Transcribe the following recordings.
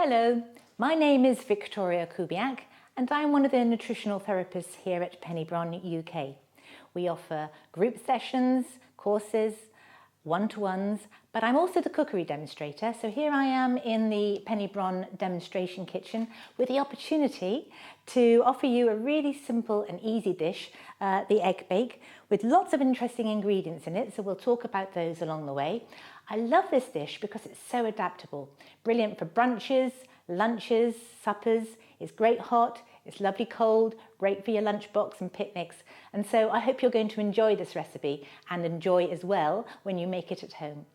Hello, my name is Victoria Kubiak and I'm one of the nutritional therapists here at Pennybron UK. We offer group sessions, courses, one-to-ones, but I'm also the cookery demonstrator. So here I am in the Pennybron demonstration kitchen with the opportunity to offer you a really simple and easy dish, the egg bake, with lots of interesting ingredients in it. So we'll talk about those along the way. I love this dish because it's so adaptable. Brilliant for brunches, lunches, suppers. It's great hot, it's lovely cold, great for your lunchbox and picnics. And so I hope you're going to enjoy this recipe and enjoy as well when you make it at home.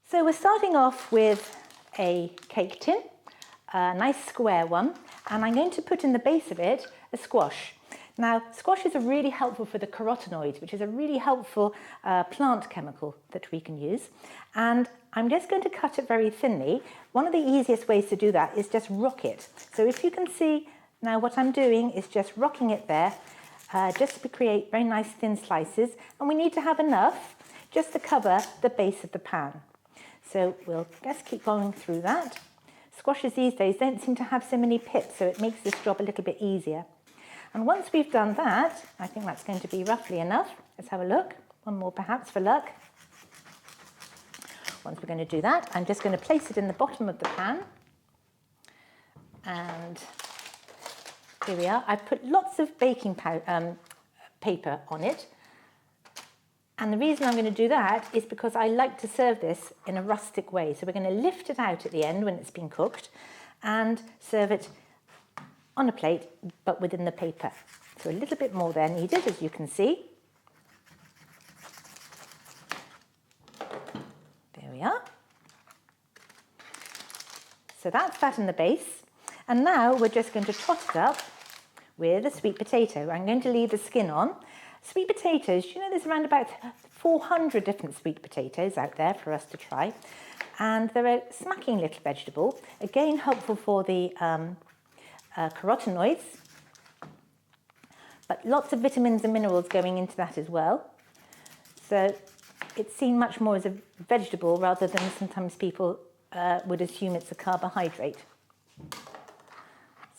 So we're starting off with a cake tin, a nice square one, and I'm going to put in the base of it a squash. Now, squashes are really helpful for the carotenoids, which is a really helpful plant chemical that we can use. And I'm just going to cut it very thinly. One of the easiest ways to do that is just rock it. So if you can see now, what I'm doing is just rocking it there, just to create very nice thin slices. And we need to have enough just to cover the base of the pan. So we'll just keep going through that. Squashes these days don't seem to have so many pips, so it makes this job a little bit easier. And once we've done that, I think that's going to be roughly enough. Let's have a look. One more perhaps for luck. Once we're going to do that, I'm just going to place it in the bottom of the pan. And here we are. I've put lots of baking paper on it. And the reason I'm going to do that is because I like to serve this in a rustic way. So we're going to lift it out at the end when it's been cooked and serve it on a plate, but within the paper. So a little bit more there needed, as you can see. There we are. So that's that in the base. And now we're just going to trot it up with a sweet potato. I'm going to leave the skin on. Sweet potatoes, you know, there's around about 400 different sweet potatoes out there for us to try. And they're a smacking little vegetable, again helpful for the carotenoids, but lots of vitamins and minerals going into that as well. So it's seen much more as a vegetable rather than sometimes people would assume it's a carbohydrate.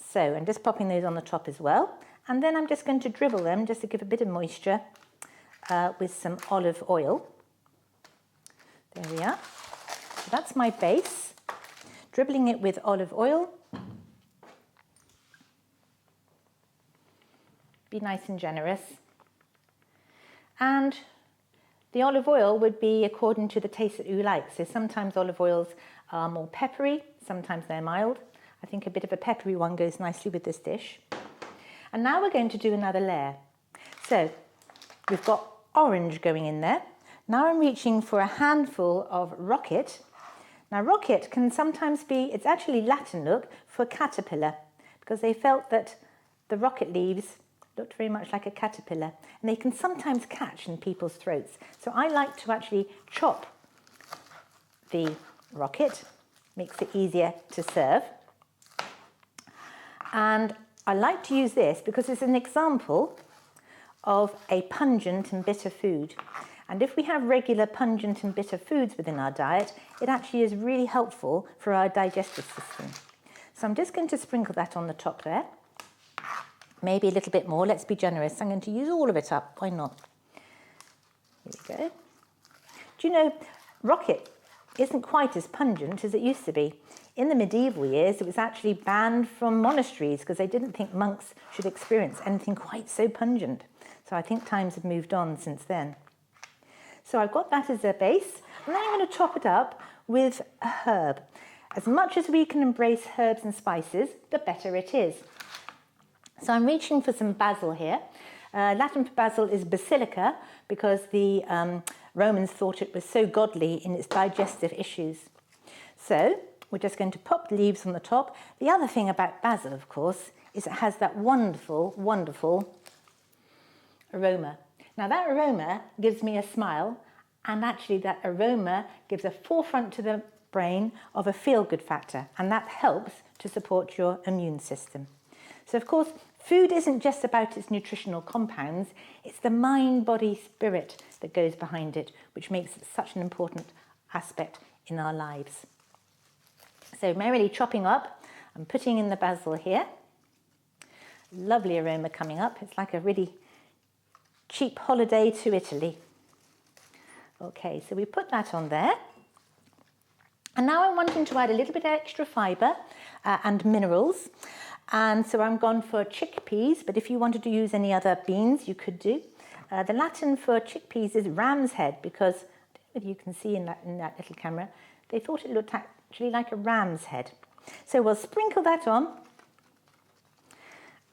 So I'm just popping those on the top as well. And then I'm just going to dribble them just to give a bit of moisture with some olive oil. There we are. So that's my base. Dribbling it with olive oil. Be nice and generous. And the olive oil would be according to the taste that you like. So sometimes olive oils are more peppery, sometimes they're mild. I think a bit of a peppery one goes nicely with this dish. And now we're going to do another layer. So we've got orange going in there. Now I'm reaching for a handful of rocket. Now rocket can sometimes be, it's actually Latin look for caterpillar, because they felt that the rocket leaves looked very much like a caterpillar, and they can sometimes catch in people's throats. So I like to actually chop the rocket, makes it easier to serve. And I like to use this because it's an example of a pungent and bitter food. And if we have regular pungent and bitter foods within our diet, it actually is really helpful for our digestive system. So I'm just going to sprinkle that on the top there. Maybe a little bit more, let's be generous. I'm going to use all of it up, why not? Here we go. Do you know, rocket isn't quite as pungent as it used to be. In the medieval years, it was actually banned from monasteries because they didn't think monks should experience anything quite so pungent. So I think times have moved on since then. So I've got that as a base, and then I'm going to top it up with a herb. As much as we can embrace herbs and spices, the better it is. So I'm reaching for some basil here. Latin for basil is basilica because the Romans thought it was so godly in its digestive issues. So we're just going to pop the leaves on the top. The other thing about basil, of course, is it has that wonderful, wonderful aroma. Now that aroma gives me a smile, and actually that aroma gives a forefront to the brain of a feel-good factor, and that helps to support your immune system. So of course, food isn't just about its nutritional compounds, it's the mind, body, spirit that goes behind it, which makes it such an important aspect in our lives. So merrily chopping up, I'm putting in the basil here. Lovely aroma coming up. It's like a really cheap holiday to Italy. Okay, so we put that on there. And now I'm wanting to add a little bit of extra fibre and minerals. And so I'm gone for chickpeas, but if you wanted to use any other beans, you could do. The Latin for chickpeas is ram's head, because, I don't know whether you can see in that little camera, they thought it looked actually like a ram's head. So we'll sprinkle that on.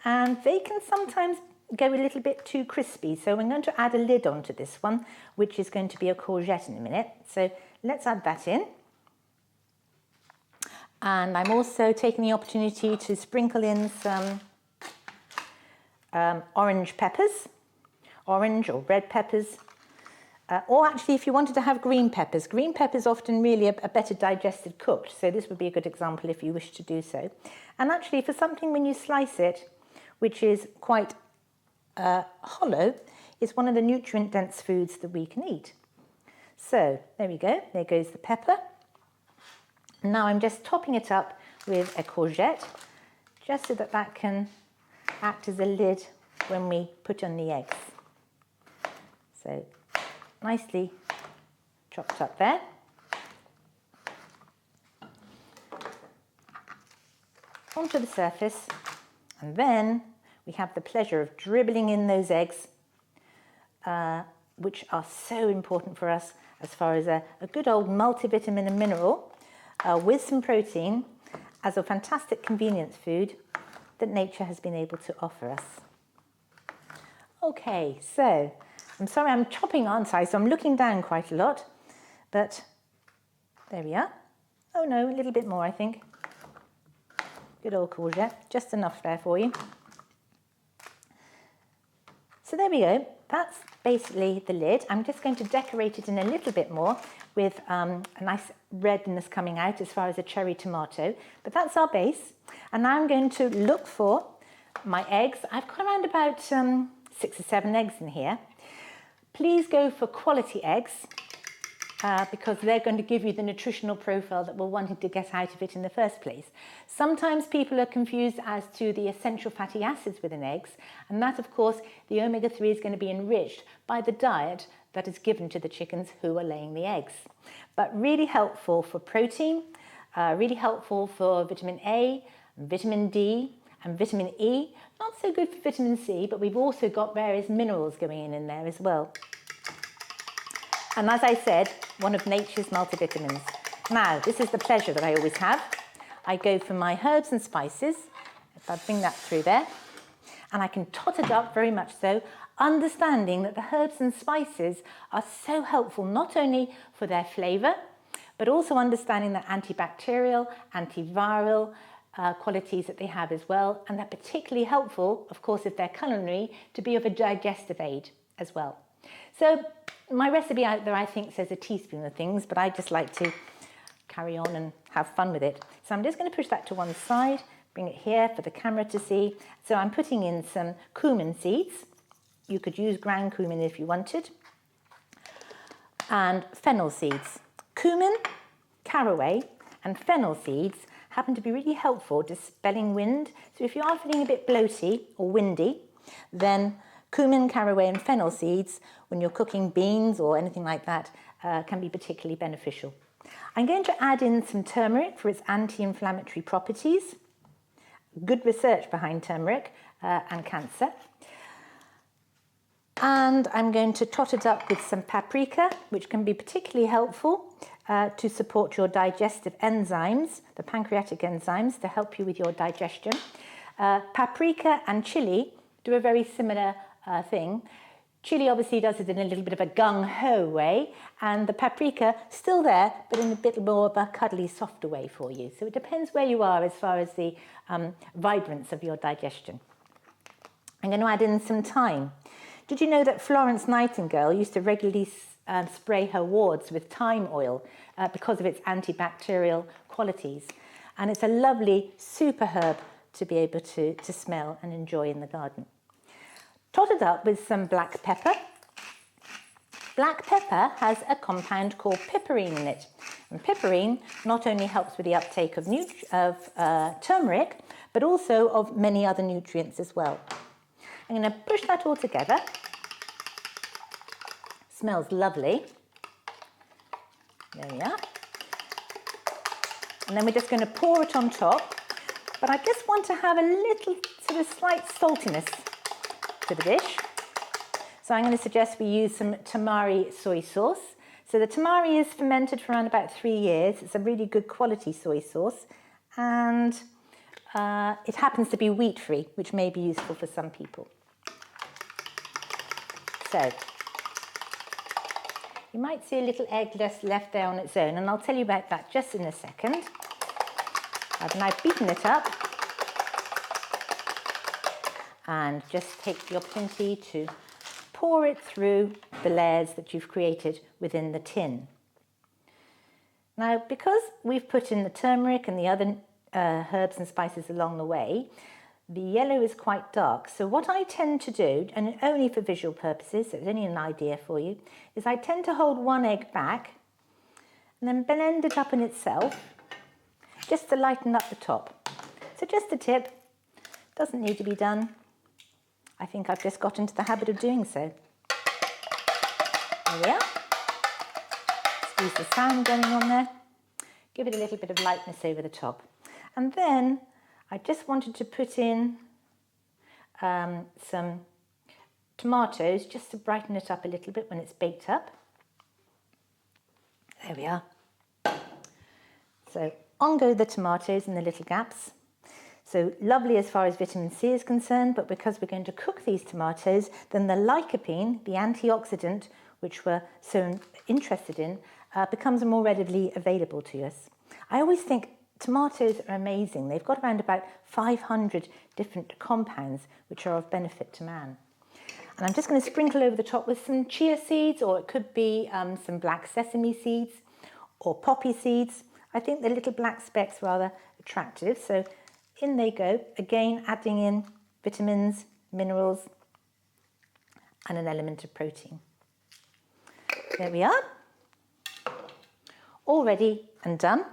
And they can sometimes go a little bit too crispy. So I'm going to add a lid onto this one, which is going to be a courgette in a minute. So let's add that in. And I'm also taking the opportunity to sprinkle in some orange peppers, orange or red peppers, or actually if you wanted to have green peppers often really a better digested cooked, so this would be a good example if you wish to do so. And actually for something when you slice it, which is quite hollow, it's one of the nutrient dense foods that we can eat. So there we go, there goes the pepper. Now I'm just topping it up with a courgette, just so that that can act as a lid when we put on the eggs. So nicely chopped up there. Onto the surface, and then we have the pleasure of dribbling in those eggs, which are so important for us as far as a good old multivitamin and mineral with some protein as a fantastic convenience food that nature has been able to offer us. Okay, so I'm sorry I'm chopping, aren't I? So I'm looking down quite a lot, but there we are. Oh no, a little bit more I think. Good old courgette, just enough there for you. So there we go, that's basically the lid. I'm just going to decorate it in a little bit more with a nice redness coming out as far as a cherry tomato, but that's our base. And now I'm going to look for my eggs. I've got around about 6 or 7 eggs in here. Please go for quality eggs because they're going to give you the nutritional profile that we're wanting to get out of it in the first place. Sometimes people are confused as to the essential fatty acids within eggs, and that of course the omega-3 is going to be enriched by the diet that is given to the chickens who are laying the eggs. But really helpful for protein, really helpful for vitamin A, vitamin D and vitamin E. Not so good for vitamin C, but we've also got various minerals going in there as well. And as I said, one of nature's multivitamins. Now, this is the pleasure that I always have. I go for my herbs and spices, if I bring that through there, and I can tot it up very much so, understanding that the herbs and spices are so helpful not only for their flavour, but also understanding the antibacterial, antiviral qualities that they have as well, and they're particularly helpful, of course, if they're culinary, to be of a digestive aid as well. So my recipe out there, I think, says a teaspoon of things, but I just like to carry on and have fun with it. So I'm just going to push that to one side, bring it here for the camera to see. So I'm putting in some cumin seeds. You could use ground cumin if you wanted. And fennel seeds. Cumin, caraway and fennel seeds happen to be really helpful dispelling wind. So if you are feeling a bit bloaty or windy, then cumin, caraway and fennel seeds, when you're cooking beans or anything like that, can be particularly beneficial. I'm going to add in some turmeric for its anti-inflammatory properties. Good research behind turmeric and cancer. And I'm going to tot it up with some paprika, which can be particularly helpful to support your digestive enzymes, the pancreatic enzymes, to help you with your digestion. Paprika and chili do a very similar thing. Chili obviously does it in a little bit of a gung-ho way, and the paprika still there, but in a bit more of a cuddly, softer way for you. So it depends where you are as far as the vibrance of your digestion. I'm going to add in some thyme. Did you know that Florence Nightingale used to regularly spray her wards with thyme oil because of its antibacterial qualities? And it's a lovely super herb to be able to smell and enjoy in the garden. Tot it up with some black pepper, Black pepper has a compound called piperine in it. And piperine not only helps with the uptake of turmeric, but also of many other nutrients as well. I'm going to push that all together. Smells lovely. There we are. And then we're just going to pour it on top. But I just want to have a little sort of slight saltiness to the dish. So I'm going to suggest we use some tamari soy sauce. So the tamari is fermented for around about 3 years. It's a really good quality soy sauce. And it happens to be wheat-free, which may be useful for some people. So you might see a little egg just left there on its own, and I'll tell you about that just in a second. I've now beaten it up and just take the opportunity to pour it through the layers that you've created within the tin. Now, because we've put in the turmeric and the other herbs and spices along the way, the yellow is quite dark. So what I tend to do, and only for visual purposes, so it's only an idea for you, is I tend to hold one egg back and then blend it up in itself, just to lighten up the top. So just a tip, doesn't need to be done. I think I've just got into the habit of doing so. There we are. Squeeze the sound going on there. Give it a little bit of lightness over the top. And then I just wanted to put in some tomatoes just to brighten it up a little bit when it's baked up. There we are. So on go the tomatoes in the little gaps. So lovely as far as vitamin C is concerned, but because we're going to cook these tomatoes, then the lycopene, the antioxidant, which we're so interested in, becomes more readily available to us. I always think tomatoes are amazing. They've got around about 500 different compounds which are of benefit to man. And I'm just going to sprinkle over the top with some chia seeds, or it could be some black sesame seeds or poppy seeds. I think the little black specks rather attractive. So in they go, again adding in vitamins, minerals, and an element of protein. There we are, all ready and done.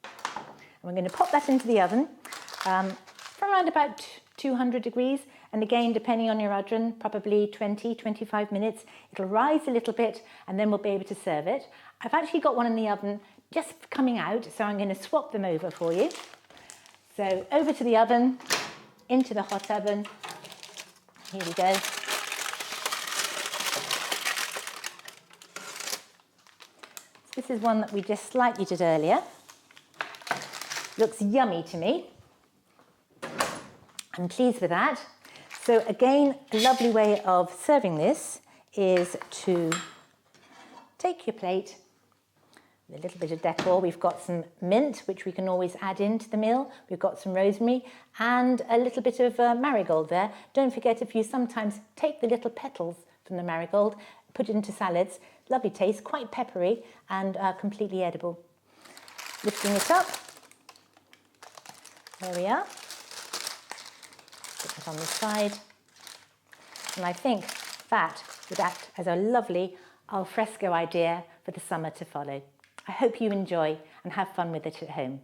And we're going to pop that into the oven for around about 200 degrees. And again, depending on your oven, probably 20-25 minutes. It'll rise a little bit and then we'll be able to serve it. I've actually got one in the oven just coming out, so I'm going to swap them over for you. So over to the oven, into the hot oven. Here we go. So this is one that we just slightly did earlier. Looks yummy to me. I'm pleased with that. So again, a lovely way of serving this is to take your plate, a little bit of decor. We've got some mint, which we can always add into the meal. We've got some rosemary and a little bit of marigold there. Don't forget, if you sometimes take the little petals from the marigold, put it into salads, lovely taste, quite peppery and completely edible. Lifting it up. There we are. Put it on the side. And I think that would act as a lovely al fresco idea for the summer to follow. I hope you enjoy and have fun with it at home.